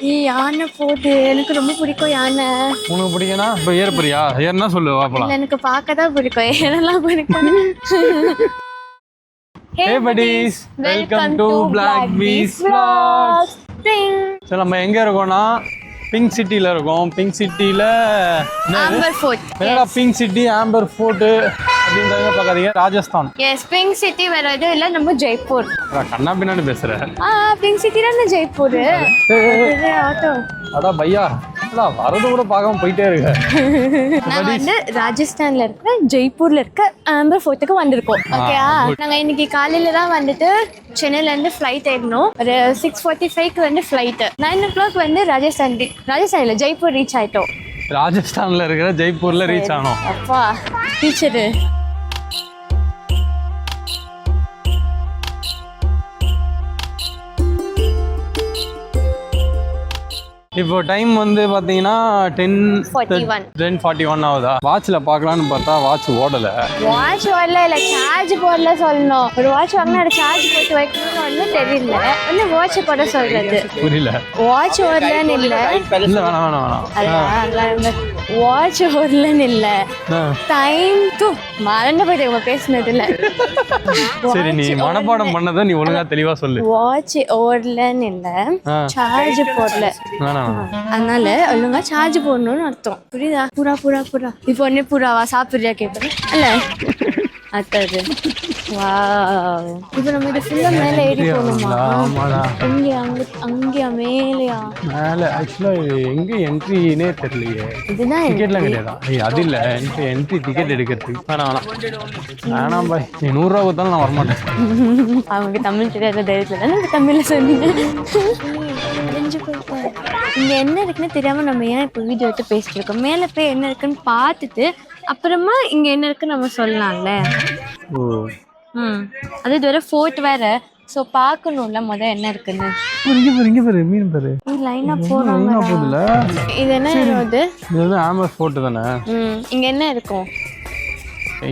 யானை போகுது, எனக்கு ரொம்ப பிடிக்கும் யானை. உனக்கு பிடிக்கும்னா இப்போ ஏற்பறியா? ஏன்னா சொல்லு வாப்பலாம். எனக்கு பார்க்க தான் பிடிக்கும், ஏறலாம் பிடிக்கும். Hey buddies, welcome to Black Bees Vlogs. So நம்ம எங்க இருக்கோம்னா பிங்க் சிட்டில இருக்கோம். பிங்க் சிட்டில ஆம்பர் ஃபோர்ட். என்னடா பிங்க் சிட்டி ஆம்பர் ஃபோர்ட் அப்படின்றத பார்க்காதீங்க, ராஜஸ்தான். எஸ், பிங்க் சிட்டி வேற எதுவும் இல்ல, நம்ம ஜெய்ப்பூர். கண்ணா பின்னாடி பேசுற. பிங்க் சிட்டி தான் ஜெய்ப்பூர். ஆட்டோ அடா பையா, வரது கூட பார்க்காம போயிட்டே இருக்க. நான் வந்து ராஜஸ்தான்ல இருக்க ஜெய்ப்பூர்ல இருக்க ஆம்பர் ஃபோர்ட்டுக்கு வந்திருக்கோம். ஓகேயா, நாங்க இன்னைக்கு காலையில தான் வந்துட்டு சென்னையில இருந்து ஃபிளைட் ஏறணும். ஒரு 6:45க்கு வந்து ஃபிளைட். 9 o'clock வந்து ராஜஸ்தான்ல ஜெய்ப்பூர் ரீச் ஆயிட்டோம். ராஜஸ்தான்ல இருக்கிற ஜெய்ப்பூர்ல ரீச் ஆனோம். அப்பா டீச்சரு. இப்போ டைம் வந்து பாத்தீங்கன்னா 10:41 ஆகுதா. வாட்ச்ல பாக்கலாம்னு பார்த்தா வாட்ச் ஓடல. வாட்ச் ஓடல இல்ல, சார்ஜ் போடல சொல்லணும். ஒரு வாட்ச் வாங்கினா அது சார்ஜ் போட்டு வைக்கணும்னு தெரியல, வந்து வாட்ச் போட சொல்றது. புரியல. வாட்ச் ஓடலன்னு இல்ல, இல்ல வேணாம். வாட்ச் ஓடலன்னு இல்ல, டைம் டூ மறந்து போயிட்டு உங்க பேசுனதுல. சரி, நீ மனப்பாடம் பண்ணதை நீ ஒழுங்கா தெளிவா சொல்லு. வாட்ச் ஓடலன்னு இல்ல, சார்ஜ் போடல. அதனால ஒழுங்கா சார்ஜ் போடணும்னு அர்த்தம். புரியுதா? புறா புறா புறா. இப்போ ஒன்னே புறாவா சாப்பிடுறியா கேட்பேன் அல்ல. அத்தது வாவ். இப்போ நம்ம இது ஃபுல்லா மேல ஏறி போகணுமா? அங்கேயா மேலையா? மேல ஆக்சுவலா எங்க என்ட்ரினே தெரியலையே. இதுதான் டிக்கெட்லாம் கிடையாதா? அது இல்ல, என்ட்ரி டிக்கெட் எடுக்கிறதுக்கு வேணாம் பாய். நீ 100 ரூபா கொடுத்தாலும் நான் வரமாட்டேன். அவங்க தமிழ் தெரியாத தைரியத்துல நம்ம தமிழ்ல சொன்னீங்க. இங்க என்ன இருக்குன்னு தெரியாம நம்ம ஏன் இப்போ வீடியோ எடுத்து பேசிட்டு இருக்கோம்? மேல போய் என்ன இருக்குன்னு பார்த்துட்டு அப்புறமா இங்க என்ன இருக்குன்னு நம்ம சொல்லலாம்ல. அது இதுவரை ஃபோர்ட் வேற, சோ பார்க்கணும்ல முத என்ன இருக்குன்னு. இங்க பாரு மீன் பாரு. லைனா போறாங்க. இது என்ன இது? இது ஆம்பர் ஃபோர்ட் தானே. இங்க என்ன இருக்கும்?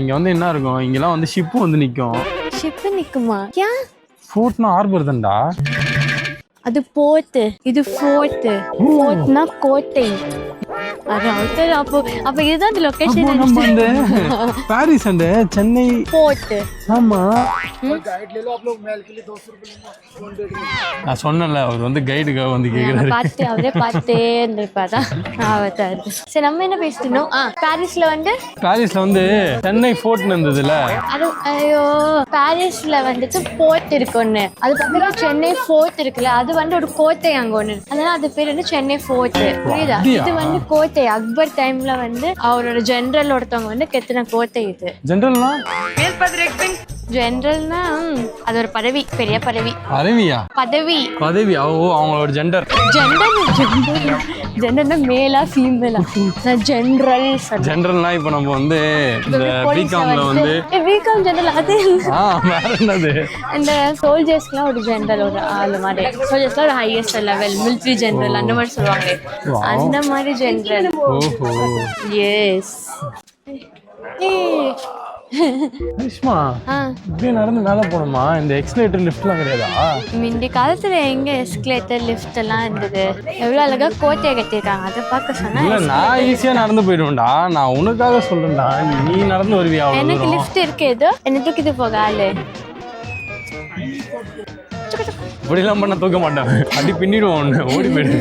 இங்க வந்து என்ன இருக்கும்? இங்கலாம் வந்து ஷிப் வந்து நிக்கும். ஷிப் நிக்குமா? ஏன்? ஃபோர்ட்னா ஹார்பர் தான்டா. அது போர்ட், இது ஃபோர்ட். ஃபோர்ட்னா கோட்டை. அப்ப இதுதான் லொகேஷன். நம்ம இந்த பாரிஸ் அண்ட் சென்னை போர்ட். ஆமா, நான் சொன்னேன்ல, அவர் வந்து கைடுக்காக வந்து கேக்குறாரு. பார்த்து அவரே பார்த்தே இருந்திருப்பாரா? சரி, நம்ம என்ன பேசிட்டோம்? பாரிஸ்ல வந்து சென்னை ஃபோர்ட் இருந்ததுல. அது ஐயோ, பாரிஸ்ல வந்துட்டு போர்ட் இருக்கு ஒண்ணு, அது பக்கத்துல சென்னை ஃபோர்ட் இருக்குல்ல, அது வந்து ஒரு கோட்டை அங்க ஒண்ணு, அதனால அது பேர் வந்து சென்னை ஃபோர்ட். புரியுதா? இது வந்து கோட்டை. அக்பர் டைம்ல வந்து அவரோட ஜெனரல் ஒருத்தவங்க வந்து கெத்தின கோட்டை இது. ஜெனரல்னா ஜெனரல்னா அது ஒரு பதவி, பெரிய பதவி. பதவியா? பதவி. ஓ, அவங்களோட ஜெண்டர். ஜெண்டர்னா மேலா ஃபீமேலா? ஜெனரல்னா இப்போ நம்ம வந்து இந்த பிகாம்ல வந்து பிகாம் ஜெனரல். அது வேற என்னது? அந்த சோல்ஜர்ஸ்க்குலாம் ஒரு ஜெனரல், ஒரு ஆளு மாதிரி. சோல்ஜர்ஸ்லாம் ஒரு ஹையஸ்ட் லெவல், மிலிட்டரி ஜெனரல் அந்த மாதிரி சொல்லுவாங்க. அந்த மாதிரி ஜெனரல். ஓஹோ, எஸ். இப்படியே நடந்து மேல போகணுமா? இந்த எஸ்கலேட்டர் லிஃப்ட்லாம் கிடையாதா? முந்தி காலத்துல எங்க எஸ்கலேட்டர் லிஃப்ட் எல்லாம் இருந்தது? எவ்வளவு அழகா கோட்டையை கட்டிருக்காங்க, அதை பார்க்க சொன்னா. இல்ல, நான் ஈஸியா நடந்து போயிடுவேன்டா. நான் உனக்காக சொல்றேன்டா, நீ நடந்து வருவியா? எனக்கு லிஃப்ட் இருக்கு, ஏதோ என்ன தூக்கிட்டு போக ஆளு. இப்படிலாம் பண்ண தூக்க மாட்டேன், அடி பின்னிடுவோம். ஓடி போயிடு.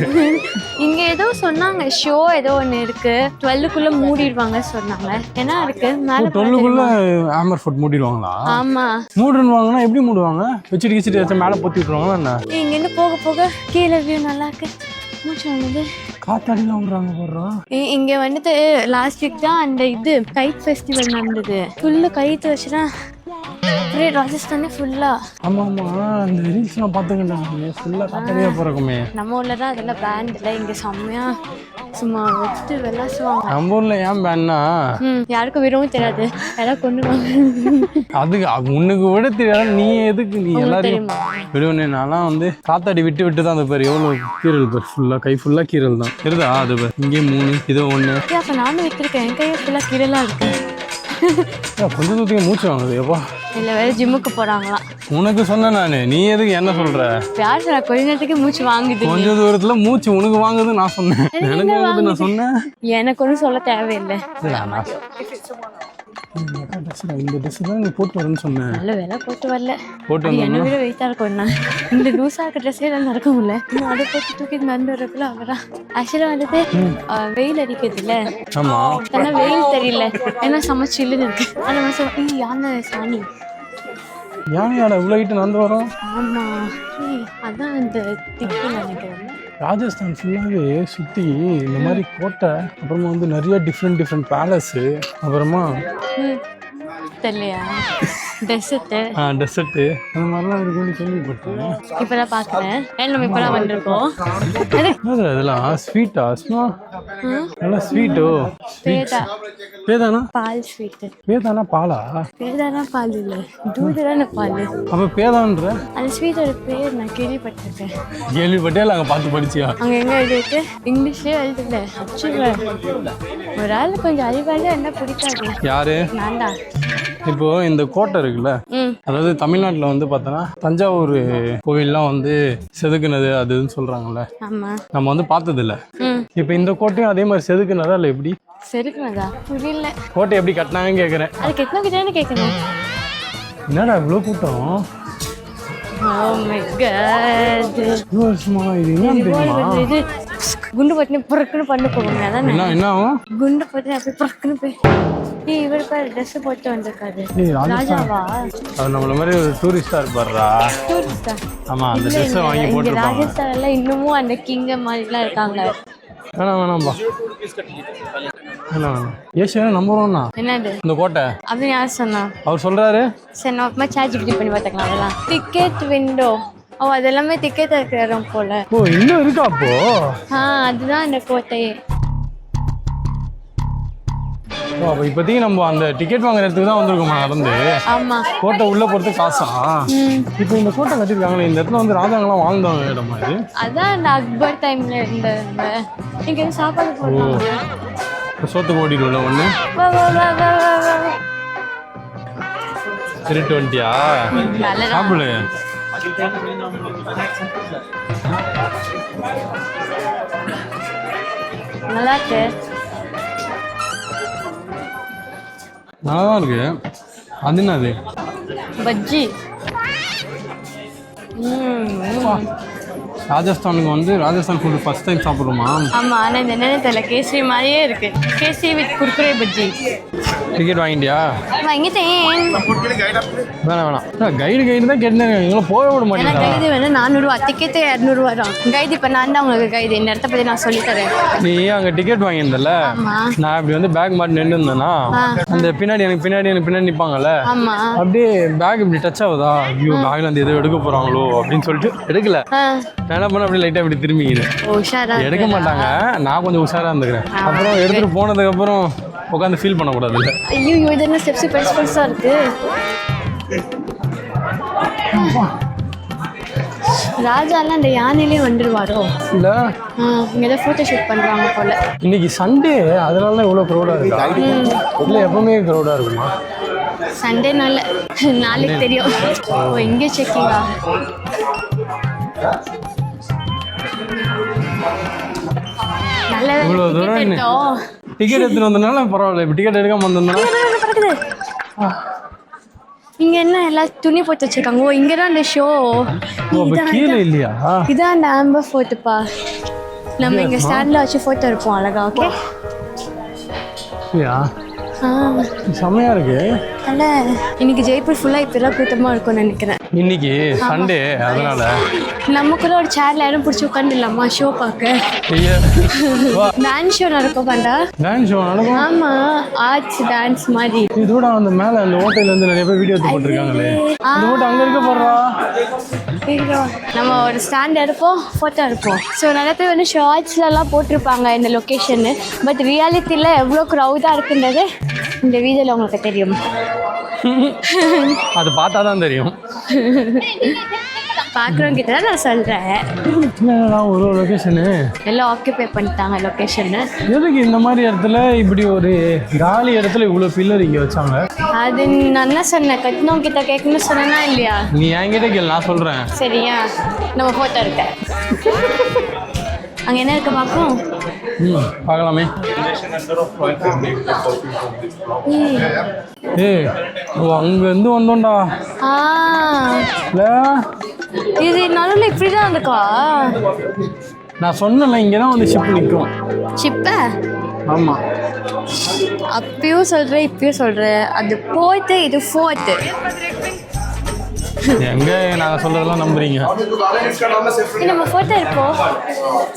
இங்க ஏதோ சொன்னாங்க, ஷோ ஏதோ ஒண்ணு இருக்கு, 12க்குள்ள மூடிடுவாங்க சொன்னாங்க. என்ன இருக்கு மேல? 12க்குள்ள ஆம்பர் ஃபோர்ட் மூடிடுவாங்களா? ஆமா. மூடுவாங்கன்னா எப்படி மூடுவாங்க? வச்சுட்டு கிச்சிட்டு மேல பொத்தி விட்டுருவாங்களா என்ன? இங்க இருந்து போக போக கீழே வியூ நல்லா இருக்கு. மூச்சு வாங்குது. காத்தாடிலாம் விடுறாங்க போடுறோம். இங்க வந்துட்டு லாஸ்ட் வீக் தான் அந்த இது கைட் ஃபெஸ்டிவல் நடந்தது. ஃபுல்லு கைத்து வச்சுதான் ராஜஸ்தானே ஃபுல்லா. ஆமா ஆமா, அந்த ரீல்ஸ்லாம் பாத்துக்கிட்டா ஃபுல்லா காத்தாடியா போறக்குமே. நம்ம ஊர்ல தான் அதெல்லாம் பேண்ட் இல்ல, இங்க செம்மையா சும்மா வச்சுட்டு விளாசுவாங்க. நம்ம ஊர்ல ஏன் பேன்னா யாருக்கும் விடவும் தெரியாது, யாராவது கொண்டுவாங்க. அதுக்கு உனக்கு விட தெரியாது, நீ எதுக்கு நீ எல்லாரையும் விடுவனே? நான்லாம் வந்து காத்தாடி விட்டு விட்டு தான் அந்த பேர் எவ்வளவு கீரல் பேர், ஃபுல்லா கை ஃபுல்லா கீரல் தான் இருதா. அது பேர் இங்கே 3, இதோ 1. அப்ப நானும் விட்டுருக்கேன், என் கையை ஃபுல்லா கீரலா இருக்கு. கொஞ்சம் தூரத்துக்கு மூச்சு வாங்குது எப்பா. இல்லை வேற ஜிம்முக்கு போகிறாங்களாம். உனக்கு சொன்னேன் நான், நீ எதுக்கு என்ன சொல்ற? யார் சொன்னா கொஞ்ச நேரத்துக்கு மூச்சு வாங்குது? கொஞ்சம் தூரத்துல மூச்சு உனக்கு வாங்குது நான் சொன்னேன். எனக்கு வாங்குது நான் சொன்னேன். எனக்கு ஒன்றும் சொல்ல தேவையில்லை. இந்த ட்ரெஸ் தான் நீ போட்டு வரேன்னு சொன்னேன். நல்ல வேலை போட்டு வரல. போட்டு என்ன விட வெயிட்டாக இருக்கும். நான் இந்த லூஸாக இருக்க ட்ரெஸ்ஸே எல்லாம் நடக்க முடியல. இன்னும் அதை போட்டு தூக்கி நடந்து வரக்குள்ள அவரா ஆக்சுவலாக வந்துட்டு வெயில் அடிக்கிறதுல ஆனால் வெயில் தெரியல. ஏன்னா சமைச்சில்லுன்னு இருக்கு. அந்த யானை சாணி யானையாட இவ்வளோ கிட்ட நடந்து வரோம். ஆமா அதான் இந்த திக்கு நினைக்கிறேன். ராஜஸ்தான் ஃபுல்லாகவே சுற்றி இந்த மாதிரி கோட்டை, அப்புறமா வந்து நிறைய டிஃப்ரெண்ட் பேலஸு, அப்புறமா தெரியலையா டெசர்ட்டு அந்த மாதிரிலாம் இருக்குன்னு கேள்விப்பட்டேன். இப்போதான் பார்க்குறேன். நம்ம இப்போதான் வந்திருக்கோம். அதெல்லாம் ஸ்வீட்டா? நல்லா ஸ்வீட்டோ? பேதானா? பால் ஸ்வீட்டு. பேதானா பாலா? பேதானா பால் இல்லை, தூதுதான பால். அப்போ பேதான்ற அந்த ஸ்வீட்டோட பேர் நான் கேள்விப்பட்டிருக்கேன். கேள்விப்பட்டே அங்கே பார்த்து படிச்சியா? அங்கே எங்கே எழுதிட்டு இங்கிலீஷ்லேயே எழுதுல அச்சுவேன். ஒரு ஆள் கொஞ்சம் அறிவாளியாக என்ன பிடிக்காது. யாரு? நான் தான். இப்போ இந்த கோட்டை இருக்குல்ல, அதாவது தமிழ்நாட்டில் வந்து பார்த்தோன்னா தஞ்சாவூர் கோவில்லாம் வந்து செதுக்குனது அதுன்னு சொல்றாங்கல்ல. நம்ம வந்து பார்த்தது இல்லை. இப்போ இந்த கோட்டையும் அதே மாதிரி செதுக்குனதா இல்லை? எப்படி செதுக்குனதா புரியல. கோட்டை எப்படி கட்டினாங்கன்னு கேட்குறேன். அது கெட்டினு கேட்கணும். என்னடா இவ்வளோ கூட்டம்? குண்டு பட்டினி புறக்குன்னு பண்ணு போவாங்க. அதான் என்ன ஆகும்? குண்டு பட்டினி அப்படி புறக்குன்னு போய் இவர் பேர் ட்ரெஸ் போட்டு வந்திருக்காரு. ராஜாவா? அவர் நம்மள மாதிரி ஒரு டூரிஸ்டா இருப்பாருடா. டூரிஸ்டா? ஆமா, அந்த ட்ரெஸ் வாங்கி போட்டுருப்பாங்க. ராஜஸ்தான்ல இன்னமும் அந்த கிங்க மாதிரிலாம் இருக்காங்க. வேணாம்பா, வேணாம். ஏசியா நம்புறோம்னா என்னது இந்த கோட்டை அப்படின்னு யார் சொன்னா? அவர் சொல்றாரு. சரி நம்ம சார்ஜ் இப்படி பண்ணி பார்த்துக்கலாம். அதெல்லாம் டிக்கெட் விண்டோ. ஓ அது எல்லாமே டிக்கெட் இருக்கிற இடம் போல. ஓ இன்னும் இருக்கா அப்போ? அதுதான் இந்த கோட்டையே. ஓ அப்போ இப்போதைக்கு நம்ம அந்த டிக்கெட் வாங்குற இடத்துக்கு தான் வந்திருக்கோமா நடந்து? ஆமா. கோட்டை உள்ள போறது காசா? இப்போ இந்த கோட்டை கட்டிருக்காங்களே, இந்த இடத்துல வந்து ராஜாங்கெல்லாம் வாழ்ந்தாங்க இடமா இது? அதான் இந்த அக்பர் டைம்ல இருந்த இங்க சாப்பாடு போடுறாங்க. சோத்து ஓடிட்டு உள்ள ஒண்ணு திருட்டு வண்டியா? சாப்பிடு. நல்லா இருக்கு. நல்லா தான் இருக்கு. அது என்னது? பஜ்ஜி. ராஜஸ்தானுக்கு வந்து ராஜஸ்தான் ஃபுட் ஃபர்ஸ்ட் டைம் சாப்பிடுறோமா? ஆமா, ஆனா இந்த என்னன்னு தெரியல, கேசரி மாதிரியே இருக்கு. கேசரி வித் குர்குரே பஜ்ஜி. டிக்கெட் வாங்கிட்டியா? வாங்கிட்டேன். வேணாம் கைடு தான் கேட்டேன். எங்களை போக விட மாட்டேங்க. கைடு வேணும் 400 ரூபா, டிக்கெட்டு 200 ரூபா தான். கைடு இப்போ நான் தான் உங்களுக்கு கைடு. இந்த இடத்த பற்றி நான் சொல்லித்தரேன். நீ அங்கே டிக்கெட் வாங்கியிருந்தல, நான் இப்படி வந்து பேக் மாட்டி நின்று இருந்தேன்னா அந்த பின்னாடி எனக்கு பின்னாடி நிற்பாங்கல்ல, அப்படியே பேக் இப்படி டச் ஆகுதா, ஐயோ பேக்ல அந்த எதோ எடுக்க போறாங்களோ அப்படின்னு சொல்லிட்டு எடுக்கல. என்ன பண்ண அப்படியே லைட்டா இப்படி திரும்பிக்கிறேன். எடுக்க மாட்டாங்க, நான் கொஞ்சம் உஷாரா இருந்துக்கிறேன். அப்புறம் எடுத்துட்டு போனதுக்கு அப்புறம் உட்காந்து ஃபீல் பண்ணக்கூடாது. இல்லை ஐயோ இது என்ன ஸ்டெப்ஸ் பெருசா இருக்கு. ராஜாலாம் அந்த யானையிலே வந்துடுவாரோ? இல்ல இங்க ஏதோ போட்டோ ஷூட் பண்றாங்க போல. இன்னைக்கு சண்டே, அதனால இவ்வளவு க்ரௌடா இருக்கா? இல்ல எப்பவுமே க்ரௌடா இருக்குமா? சண்டேனால நாளைக்கு தெரியும். ஓ இங்கே செக்கிங்கா? இவ்வளவு தூரம் டிக்கெட் எடுத்துட்டு வந்தனால பரவாயில்ல. இப்ப டிக்கெட் எடுக்காம வந்ததுனால இங்க என்ன எல்லாம் துணி போட்டு வச்சிருக்காங்க. ஓ இங்கதான் அந்த ஷோ. கீழே இல்லையா? இதான் அந்த ஆம்பர் ஃபோர்ட்டுப்பா. நம்ம இங்க ஸ்டாண்ட்ல வச்சு போட்டோ எடுப்போம் அழகா. ஓகே செம்மையா இருக்கு. அல்ல இன்னைக்கு ஜெய்ப்பூர் ஃபுல்லா இப்பதான் கூட்டமா இருக்கும்னு நினைக்கிறேன். இன்னைக்கு சண்டே, அதனால நம்ம கூட ஒரு சேர்ல இடம் பிடிச்சி உட்காந்துடலாமா ஷோ பார்க்க? டான்ஸ் ஷோ நடக்கும் பாண்டா. டான்ஸ் ஷோ நடக்கும்? ஆமா, ஆர்ட்ஸ் டான்ஸ் மாதிரி. இதோட அந்த மேல அந்த ஹோட்டல்ல இருந்து நிறைய பேர் வீடியோ எடுத்து போட்டுருக்காங்களே, இந்த ஹோட்டல் அங்க இருக்க போறா. நம்ம ஒரு ஸ்டாண்ட் எடுப்போம், போட்டோ எடுப்போம். ஸோ நிறைய பேர் வந்து ஷார்ட்ஸ்லாம் போட்டிருப்பாங்க இந்த லொக்கேஷன். பட் ரியாலிட்டியில் எவ்வளோ க்ரௌடாக இருக்குன்றது இந்த வீடியோவில் உங்களுக்கு தெரியும். அது பார்த்தா தான் தெரியும். பார்க்குறவங்க கிட்ட தான் நான் சொல்கிறேன். ஒரு லொக்கேஷனு எல்லாம் ஆக்கியபை பண்ணிட்டாங்க லொக்கேஷனு. எதுக்கு இந்த மாதிரி இடத்துல இப்படி ஒரு காலி இடத்துல இவ்வளோ பில்லர் இங்கே வச்சாங்க? அது நான் என்ன சொன்னேன், கட்டினவங்க கிட்ட கேட்கணும்னு சொன்னா இல்லையா? நீ என்கிட்ட கேள், நான் சொல்கிறேன். சரியா, நம்ம ஃபோட்டோ இருக்க அங்கே என்ன இருக்க பார்ப்போம். பார்க்கலாமே. ஏய் அங்கேருந்து வந்தோம்டா. இது நடுவில் இப்படி தான் இருக்கா? நான் சொன்னல இங்கே தான் வந்து ஷிப் நிற்கும். ஷிப்பா? ஆமாம். அப்பயும் சொல்கிறேன் இப்பயும் சொல்கிறேன், அது போய்ட்டு இது ஃபோர்த்து. எங்கே நாங்கள் சொல்கிறதெல்லாம் நம்புறீங்க? நம்ம ஃபோட்டோ இருக்கோம்.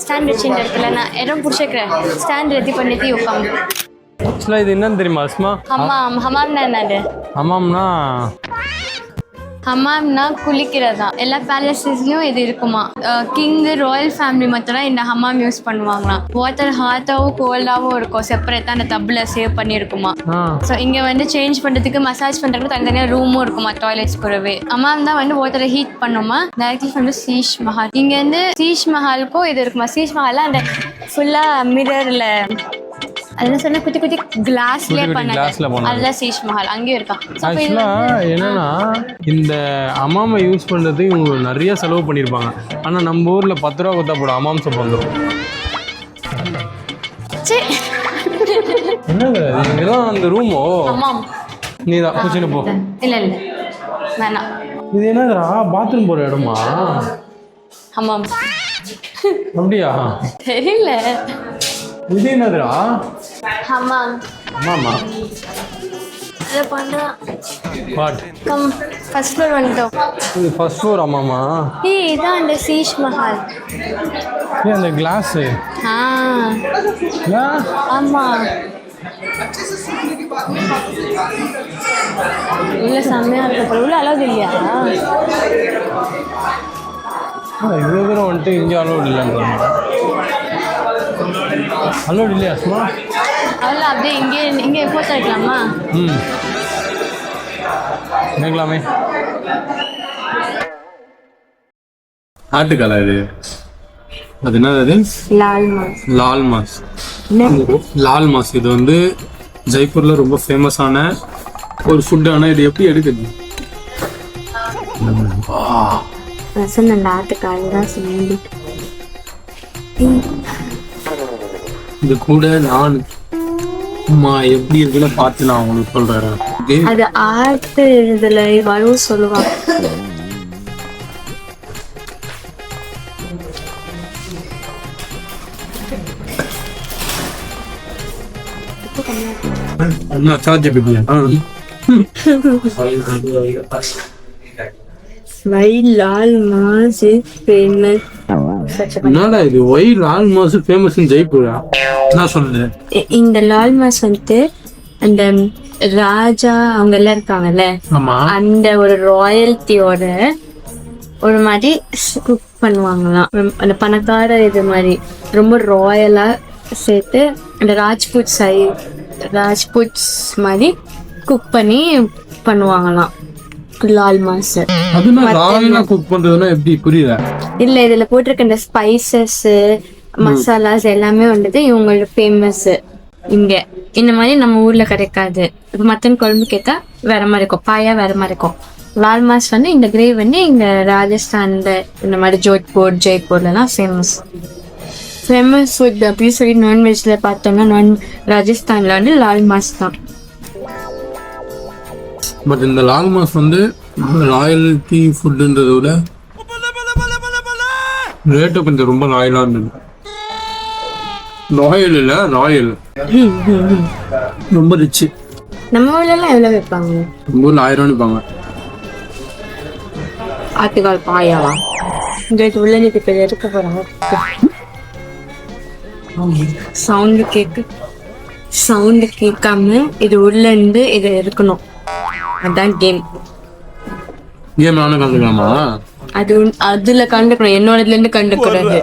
ஸ்டாண்ட் வச்சு இந்த இடத்துல நான் இடம் பிடிச்சிக்கிறேன். ஸ்டாண்ட் ரெடி பண்ணிட்டு உட்காந்து. ஆக்சுவலாக இது என்னன்னு தெரியுமா அஸ்மா? ஹமாம்னா என்னது? ஹமாம்னா குளிக்கிறதா. எல்லா பேலஸஸ்லயும் இது இருக்குமா. கிங் ராயல் ஃபேமிலி மட்டும் இந்த ஹமாம் யூஸ் பண்ணுவாங்களாம். வாட்டர் ஹாட்டாவும் கோல்டாவும் இருக்கும். செப்பரேட்டா அந்த டப்ல சேவ் பண்ணிருக்குமா. ஸோ இங்க வந்து சேஞ்ச் பண்றதுக்கு மசாஜ் பண்றதுக்கு தனித்தனியா ரூமும் இருக்குமா டாய்லெட்ஸ் கூடவே. ஹமாம் தான் வந்து வாட்டரை ஹீட் பண்ணுமா. Directly from Sheesh Mahal. இங்க வந்து சீஷ் மஹாலுக்கும் இது இருக்குமா. சீஷ் மஹால் அந்த ஃபுல்லா மிரர்ல அதெல்லாம் சொன்ன குட்டி குட்டி கிளாஸ்லேயே பண்ணாங்க. அதுதான் சீஷ் மஹால் அங்கேயும் இருக்கா. ஆக்சுவலாக என்னன்னா இந்த அமாமை யூஸ் பண்ணுறதுக்கு இவங்க நிறைய செலவு பண்ணியிருப்பாங்க. ஆனால் நம்ம ஊரில் 10 ரூபா கொடுத்தா போட அமாம் சோப் வந்துடும். என்னங்க இதெல்லாம் அந்த ரூமோ? நீ தான் குச்சின்னு போ. இல்லை இல்லை வேணாம். இது என்னதுடா பாத்ரூம் போகிற இடமா? ஆமாம். அப்படியா? தெரியல. இது என்னதுடா? ஹமாம். ஆமாமா. இத பண்ணா வாட்? கம் ஃபர்ஸ்ட் ஃப்ளோர் வந்துட்டோம். இது ஃபர்ஸ்ட் ஃப்ளோர் ஆமாமா. இதான் அந்த சீஷ் மஹால். அந்த கிளாஸ். ஆமா. உள்ள செம்மையா இருக்கு. உள்ள அலோவ் இல்லையா? இவ்வளோ தூரம் வந்துட்டு இங்கே அலோவ் இல்லைன்றாங்க. அலோவ் இல்லையா சும்மா? அவ்வளோ அப்படியே இங்கே போட்டோ எடுக்கலாமா? எடுக்கலாமே. ஆட்டுக்கலா இது? அது என்னது? அது லால் மாஸ். லால் மாஸ் இது வந்து ஜெய்ப்பூர்ல ரொம்ப ஃபேமஸான ஒரு ஃபுட். ஆனால் இது எப்படி எடுக்குது? இது கூட நான் எப்படி இருக்குன்னு பார்த்து நான் உங்களுக்கு சொல்றேன். அது ஆர்ட் இதுல வரும் சொல்லுவாங்க. என்னடா இது why laal maas famous in ஜெய்ப்பூரா? நான் சொல்றேன் இந்த லால் மாஸ் வந்து அந்த ராஜா அவங்க எல்லாம் இருக்காங்கல்ல, அந்த ஒரு ராயல்ட்டியோட ஒரு மாதிரி குக் பண்ணுவாங்களாம். அந்த பணக்கார இது மாதிரி ரொம்ப ராயலா சேர்த்து அந்த ராஜ்புட்ஸ் மாதிரி குக் பண்ணி பண்ணுவாங்களாம் லால் மாஸ். குக் பண்றதுன்னா எப்படி புரியல? இல்ல இதுல போட்டிருக்க இந்த ஸ்பைசஸ் மசாலாஸ் எல்லாமே வந்துட்டு இவங்களோட ஃபேமஸ். இங்க இந்த மாதிரி நம்ம ஊர்ல கிடைக்காது. இப்போ மட்டன் குழம்பு கேட்டா வேற மாதிரி இருக்கும், பாயா வேற மாதிரி இருக்கும். லால் மாஸ் வந்து இந்த கிரேவி வந்து இங்க ராஜஸ்தான்ல இந்த மாதிரி ஜோத்பூர் ஜெய்ப்பூர்லாம் ஃபேமஸ் ஃபுட் அப்படின்னு சொல்லி நான்வெஜ்ல பார்த்தோம்னா ராஜஸ்தான்ல வந்து லால் மாஸ் தான். பட் இந்த லால் மாஸ் வந்து ராயல்டி ஃபுட்டுன்றத விட ரேட்டு கொஞ்சம் ரொம்ப ராயலா இருந்தது. ராயல் இல்ல ராயல் ரொம்ப ரிச்சு. நம்ம ஊர்ல எல்லாம் எவ்வளவு வைப்பாங்க? நம்ம ஊர்ல 1000 வைப்பாங்க. ஆட்டுக்கால் பாயாவா? இங்க உள்ள நீ இப்ப எடுக்க போறாங்க. சவுண்ட் கேட்காம இது உள்ள இருந்து இது இருக்கணும். அதான் கேம். நானும் கண்டுக்கலாமா? அதுல கண்டுக்கணும். என்னோடதுல இருந்து கண்டுக்கூடாது.